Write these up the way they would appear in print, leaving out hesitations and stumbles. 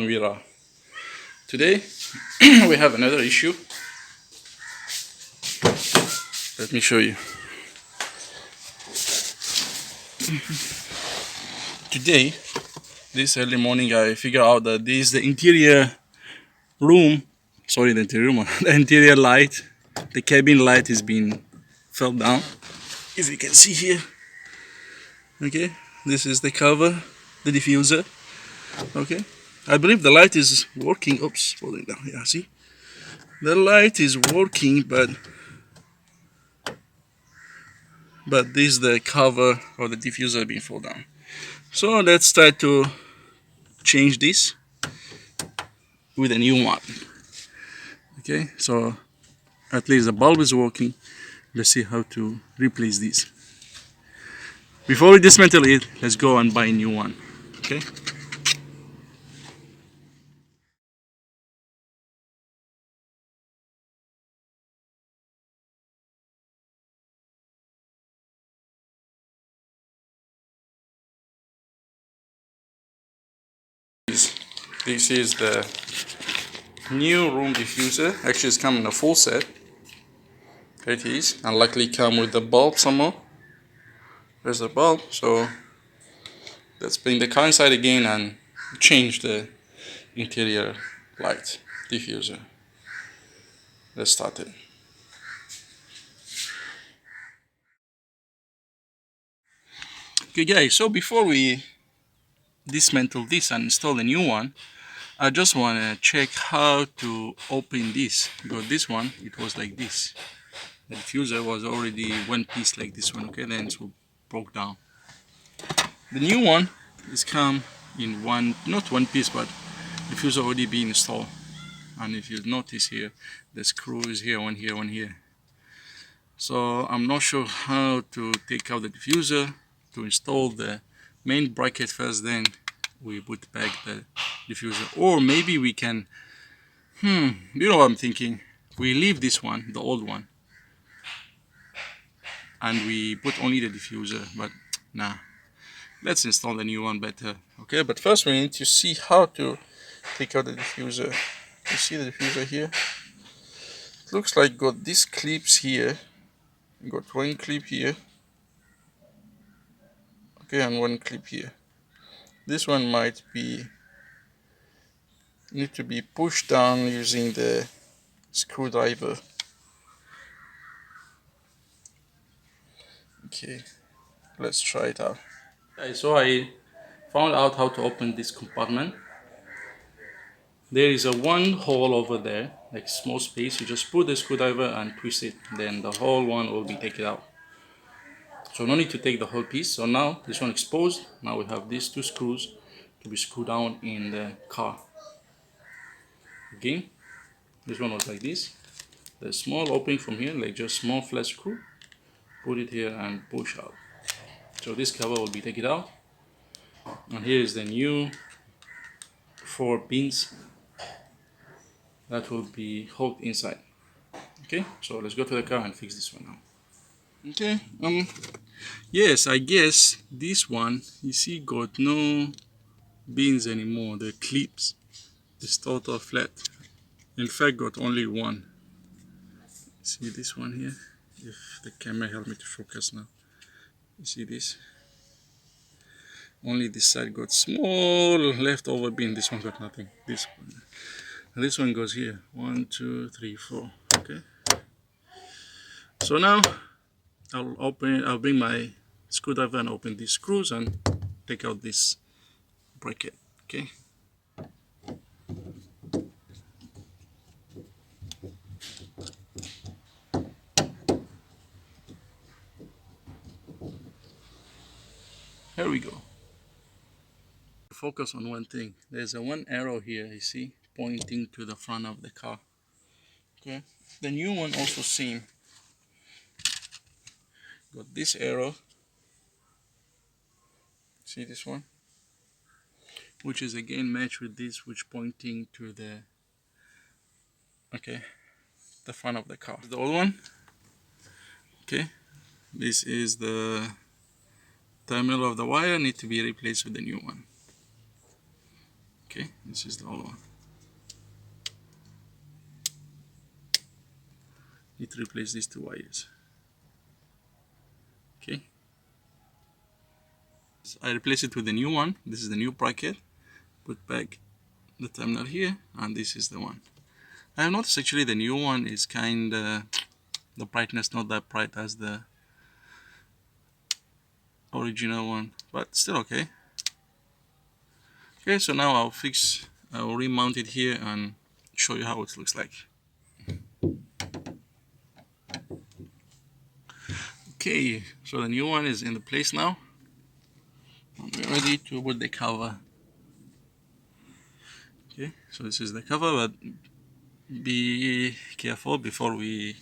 Wira. Today we have another issue. Let me show you. Today, this early morning, I figured out that this is the interior room. Sorry, the interior room. The interior light, the cabin light is being fell down. If you can see here. Okay, this is the cover, the diffuser. Okay, I believe the light is working. Oops, falling down. Yeah, see, the light is working, but this is the cover of the diffuser being fall down. So let's try to change this with a new one. Okay, so at least the bulb is working. Let's see how to replace this. Before we dismantle it, let's go and buy a new one. Okay. This is the new room diffuser. Actually, it's come in a full set. Here it is. And luckily come with the bulb somehow. There's the bulb. So let's bring the car inside again and change the interior light diffuser. Let's start it. Okay guys, so before we dismantle this and install a new one, I just want to check how to open this, because this one, it was like this. The diffuser was already one piece like this one, okay, then it broke down. The new one is come in one, not one piece, but diffuser already being installed. And if you notice here, the screw is here, one here, one here. So I'm not sure how to take out the diffuser, to install the main bracket first, then we put back the diffuser. Or maybe we can, you know what I'm thinking? We leave this one, the old one, and we put only the diffuser, but nah. Let's install the new one better. Okay, but first we need to see how to take out the diffuser. You see the diffuser here? It looks like got these clips here. Got one clip here. Okay, and one clip here. This one might be need to be pushed down using the screwdriver. Okay, let's try it out. Okay, so I found out how to open this compartment. There is a one hole over there, like small space. You just put the screwdriver and twist it, then the whole one will be taken out. So no need to take the whole piece. So now this one exposed. Now we have these two screws to be screwed down in the car. Again, this one was like this. The small opening from here, like just small flat screw. Put it here and push out. So this cover will be taken out. And here is the new 4 pins that will be hooked inside. Okay, so let's go to the car and fix this one now. Okay, yes, I guess this one, you see, got no pins anymore. The clips is total flat. In fact, got only one. See this one here? If the camera help me to focus now. You see this? Only this side got small leftover bin. This one got nothing. This one goes here. 1, 2, 3, 4. Okay. So now I'll bring my screwdriver and open these screws and take out this bracket. Okay. Here we go. Focus on one thing. There's a one arrow here, you see, pointing to the front of the car. Okay. The new one also same. Got this arrow. See this one? Which is again matched with this, which pointing to the the front of the car. The old one. Okay. This is the terminal of the wire, need to be replaced with the new one. Okay, this is the old one. Need to replace these two wires. Okay, so I replace it with the new one. This is the new bracket. Put back the terminal here, and this is the one. I have noticed actually the new one is kinda, the brightness not that bright as the original one, but still okay. Okay, so now I'll remount it here and show you how it looks like. Okay, so the new one is in the place now. We're ready to put the cover. Okay, so this is the cover, but be careful before we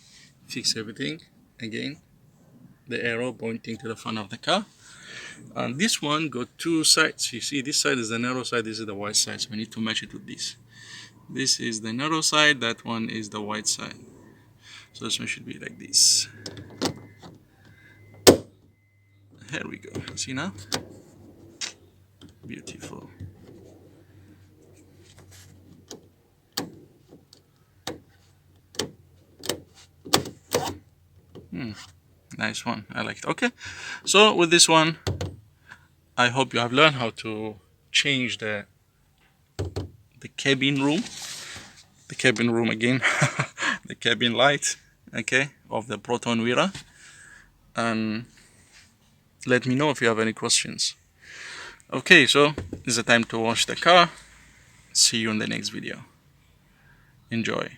fix everything. Again, the arrow pointing to the front of the car. And this one got two sides. You see, this side is the narrow side, this is the wide side, so we need to match it with this. This is the narrow side, that one is the wide side. So this one should be like this. Here we go. See now? Beautiful. Nice one. I like it. Okay. So with this one, I hope you have learned how to change the cabin room. The cabin room again. The cabin light, okay, of the Proton Wira. And let me know if you have any questions. Okay, so it's the time to wash the car. See you in the next video. Enjoy.